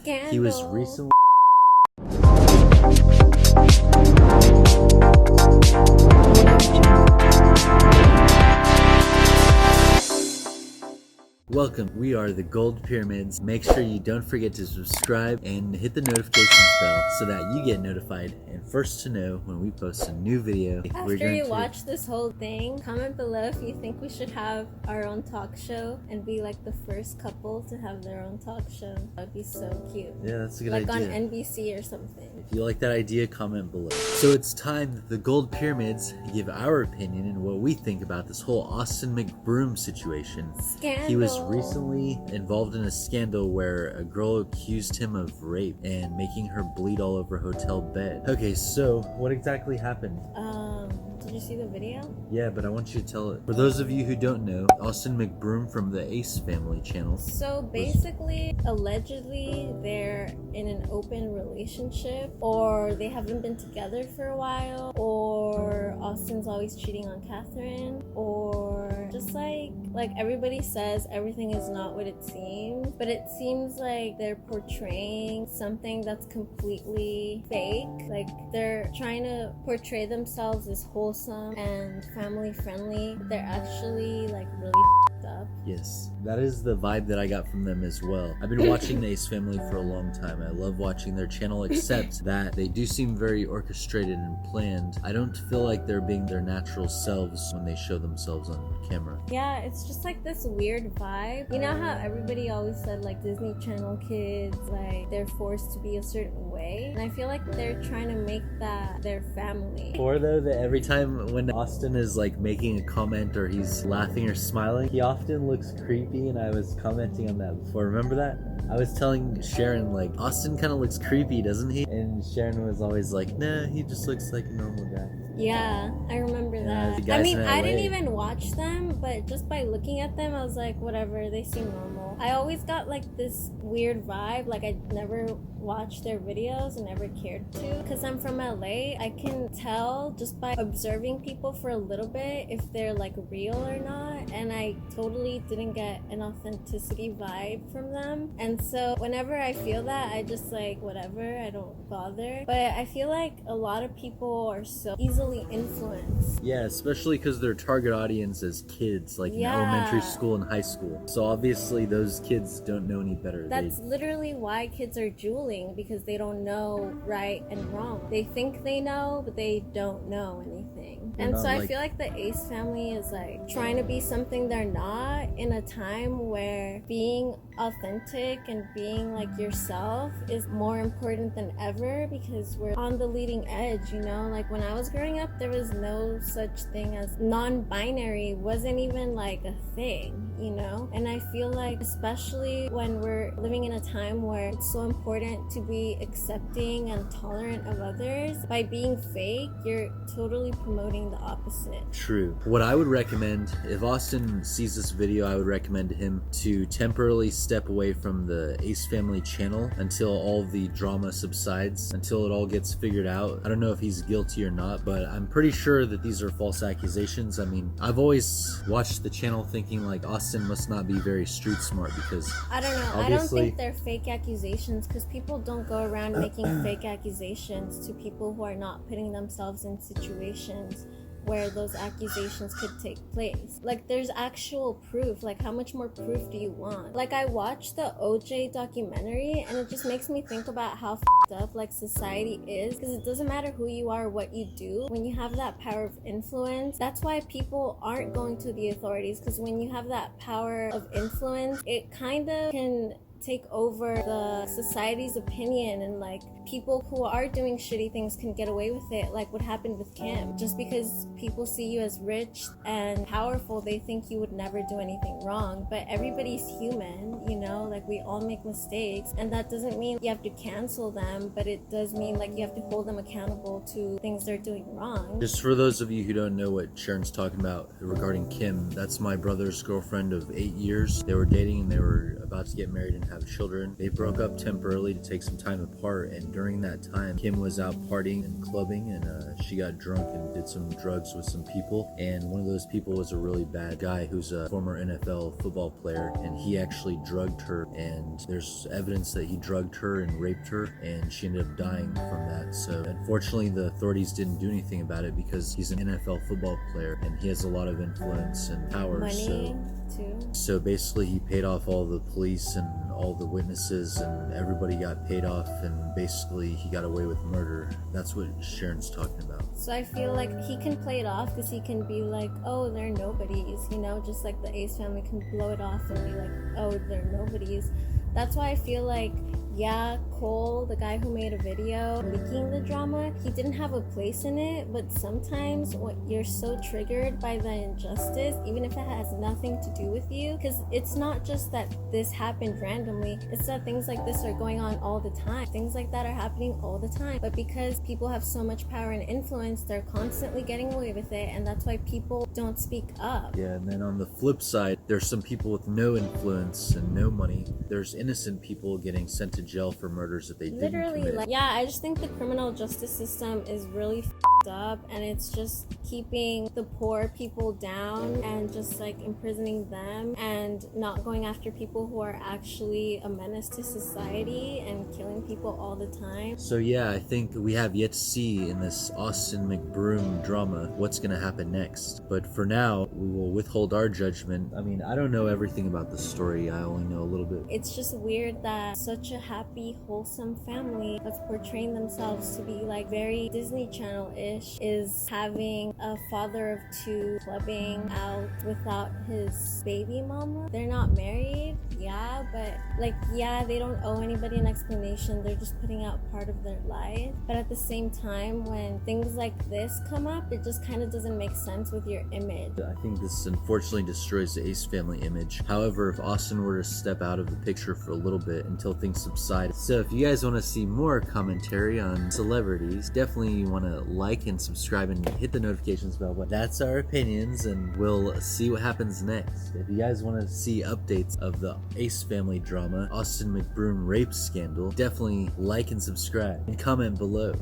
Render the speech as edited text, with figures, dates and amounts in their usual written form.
Scandal. He was recently... Welcome, we are the Gold Pyramids. Make sure you don't forget to subscribe and hit the notifications bell so that you get notified and first to know when we post a new video. After you watch this whole thing, comment below if you think we should have our own talk show and be like the first couple to have their own talk show. That would be so cute. Yeah, that's a good idea. Like on NBC or something. If you like that idea, comment below. So it's time that the Gold Pyramids give our opinion and what we think about this whole Austin Mcbroom situation. Scandal. He was recently involved in a scandal where a girl accused him of rape and making her bleed all over a hotel bed. Okay, so what exactly happened? Did you see the video? Yeah, but I want you to tell it. For those of you who don't know, Austin Mcbroom from the Ace Family channel. So basically, allegedly, they're in an open relationship, or they haven't been together for a while, or Austin's always cheating on Catherine, or just like everybody says everything is not what it seems, but it seems like they're portraying something that's completely fake. Like they're trying to portray themselves as wholesome and family friendly, but they're actually like really up. Yes, that is the vibe that I got from them as well. I've been watching the Ace Family for a long time. I love watching their channel, except that they do seem very orchestrated and planned. I don't feel like they're being their natural selves when they show themselves on camera. Yeah, it's just like this weird vibe. You know how everybody always said like Disney Channel kids, like they're forced to be a certain way? And I feel like they're trying to make that their family. Or though that every time when Austin is like making a comment or he's laughing or smiling, he often looks creepy, and I was commenting on that before. Remember that? I was telling Sharon, like, Austin kind of looks creepy, doesn't he? And Sharon was always like, nah, he just looks like a normal guy. Yeah, I remember that. I mean, I didn't even watch them, but just by looking at them, I was like, whatever, they seem normal. I always got like this weird vibe, like I never watched their videos and never cared to. Because I'm from LA, I can tell just by observing people for a little bit if they're like real or not, and I totally didn't get an authenticity vibe from them. And so whenever I feel that, I just like, whatever, I don't bother. But I feel like a lot of people are so easily influenced. Yeah, especially because their target audience is kids, like in elementary school and high school. So obviously those kids don't know any better. That's literally why kids are drooling, because they don't know right and wrong. They think they know, but they don't know anything. And so I feel like the Ace Family is like trying to be something they're not in a time where being authentic and being like yourself is more important than ever, because we're on the leading edge, you know? Like when I was growing up, there was no such thing as non-binary, wasn't even like a thing, you know? And I feel like especially when we're living in a time where it's so important to be accepting and tolerant of others, by being fake, you're totally promoting the opposite. True. What I would recommend, if Austin sees this video, I would recommend him to temporarily step away from the Ace Family channel until all the drama subsides, until it all gets figured out. I don't know if he's guilty or not, but I'm pretty sure that these are false accusations. I mean, I've always watched the channel thinking like Austin must not be very street smart, because I don't know. I don't think they're fake accusations, because people don't go around making fake accusations to people who are not putting themselves in situations where those accusations could take place. Like there's actual proof. Like how much more proof do you want? Like I watched the OJ documentary, and it just makes me think about how f***ed up like society is, because it doesn't matter who you are or what you do. When you have that power of influence, that's why people aren't going to the authorities, because when you have that power of influence, it kind of can take over the society's opinion, and like people who are doing shitty things can get away with it, like what happened with Kim. Just because people see you as rich and powerful, they think you would never do anything wrong. But everybody's human, you know, like we all make mistakes, and that doesn't mean you have to cancel them, but it does mean like you have to hold them accountable to things they're doing wrong. Just for those of you who don't know what Sharon's talking about regarding Kim, that's my brother's girlfriend of 8 years. They were dating and they were about to get married and have children. They broke up temporarily to take some time apart, and during that time, Kim was out partying and clubbing, and she got drunk and did some drugs with some people, and one of those people was a really bad guy who's a former NFL football player, and he actually drugged her, and there's evidence that he drugged her and raped her, and she ended up dying from that. So unfortunately, the authorities didn't do anything about it because he's an NFL football player and he has a lot of influence and power. Money too. So basically he paid off all the police and all the witnesses, and everybody got paid off, and basically he got away with murder. That's what Sharon's talking about. So I feel like he can play it off because he can be like, oh, they're nobodies, you know, just like the Ace family can blow it off and be like, oh, they're nobodies. That's why I feel like, yeah, Cole, the guy who made a video leaking the drama, he didn't have a place in it, but sometimes when you're so triggered by the injustice, even if it has nothing to do with you, because it's not just that this happened randomly, it's that things like this are going on all the time. Things like that are happening all the time, but because people have so much power and influence, they're constantly getting away with it, and that's why people don't speak up. Yeah, and then on the flip side, there's some people with no influence and no money. There's innocent people getting sent to jail for murders that they didn't commit. Like, yeah, I just think the criminal justice system is really up, and it's just keeping the poor people down and just like imprisoning them and not going after people who are actually a menace to society and killing people all the time. So yeah, I think we have yet to see in this Austin Mcbroom drama what's gonna happen next. But for now, we will withhold our judgment. I mean, I don't know everything about the story. I only know a little bit. It's just weird that such a happy, wholesome family that's portraying themselves to be like very Disney Channel-ish is having a father of two clubbing out without his baby mama. They're not married, yeah, but like, yeah, they don't owe anybody an explanation. They're just putting out part of their life. But at the same time, when things like this come up, it just kind of doesn't make sense with your image. I think this unfortunately destroys the Ace family image. However, if Austin were to step out of the picture for a little bit until things subside. So if you guys want to see more commentary on celebrities, definitely want to like and subscribe and hit the notifications bell. But that's our opinions, and we'll see what happens next. If you guys want to see updates of the Ace family drama, Austin Mcbroom rape scandal, definitely like and subscribe and comment below.